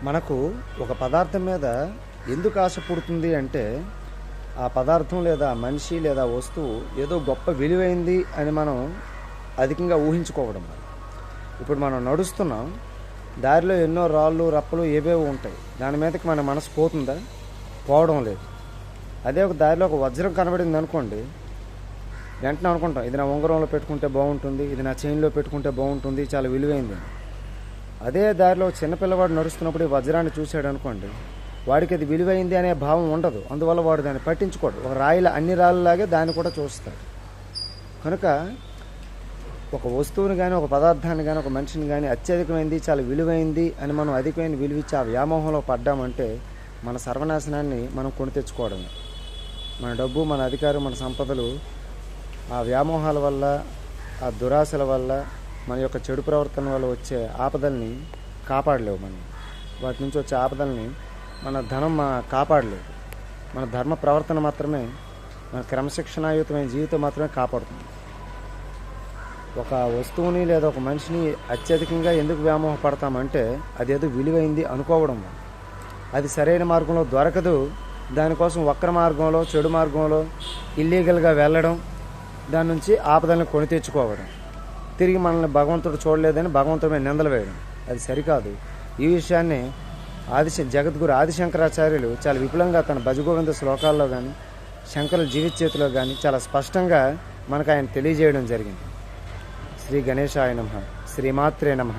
మనకు ఒక పదార్థం మీద ఎందుకు ఆశ పుడుతుంది అంటే ఆ పదార్థం లేదా మనిషి లేదా వస్తువు ఏదో గొప్ప విలువైంది అని మనం అధికంగా ఊహించుకోవడం. ఇప్పుడు మనం నడుస్తున్నాం, దారిలో ఎన్నో రాళ్ళు రప్పలు ఏవేవో ఉంటాయి, దాని మీదకి మన మనసు పోతుందా? పోవడం లేదు. అదే ఒక దారిలో ఒక వజ్రం కనబడింది అనుకోండి, వెంటనే అనుకుంటాం ఇది నా ఉంగరంలో పెట్టుకుంటే బాగుంటుంది, ఇది నా చైన్లో పెట్టుకుంటే బాగుంటుంది, చాలా విలువైంది. అదే దారిలో చిన్నపిల్లవాడు నడుస్తున్నప్పుడు ఈ వజ్రాన్ని చూశాడు అనుకోండి, వాడికి అది విలువైంది అనే భావం ఉండదు, అందువల్ల వాడు దాన్ని పట్టించుకోడు. ఒక రాయిల అన్ని రాళ్ళలాగే దాన్ని కూడా చూస్తాడు. కనుక ఒక వస్తువుని కానీ ఒక పదార్థాన్ని కానీ ఒక మనిషిని కానీ అత్యధికమైంది చాలా విలువైంది అని మనం అధికమైన విలువిచ్చి ఆ వ్యామోహంలో పడ్డామంటే మన సర్వనాశనాన్ని మనం కొని తెచ్చుకోవడమే. మన డబ్బు, మన అధికారం, మన సంపదలు ఆ వ్యామోహాల వల్ల, ఆ దురాశల వల్ల, మన యొక్క చెడు ప్రవర్తన వల్ల వచ్చే ఆపదల్ని కాపాడలేవు. మనం వాటి నుంచి వచ్చే ఆపదల్ని మన ధనం కాపాడలేదు. మన ధర్మ ప్రవర్తన మాత్రమే, మన క్రమశిక్షణాయుతమైన జీవితం మాత్రమే కాపాడుతుంది. ఒక వస్తువుని లేదా ఒక మనిషిని అత్యధికంగా ఎందుకు వ్యామోహపడతామంటే అదేదో విలువైంది అనుకోవడం. అది సరైన మార్గంలో దొరకదు, దానికోసం వక్ర మార్గంలో, చెడు మార్గంలో ఇల్లీగల్గా వెళ్ళడం, దాని నుంచి ఆపదలను కొని తెచ్చుకోవడం, తిరిగి మనల్ని భగవంతుడు చూడలేదని భగవంతుడి మీద నిందలు వేయడం, అది సరికాదు. ఈ విషయాన్ని జగద్గురు ఆదిశంకరాచార్యులు చాలా విపులంగా తన భజగోవింద శ్లోకాల్లో కానీ, శంకరుల జీవిత చేతిలో కానీ చాలా స్పష్టంగా మనకు ఆయన తెలియజేయడం జరిగింది. శ్రీ గణేశాయ నమః. శ్రీమాత్రే నమః.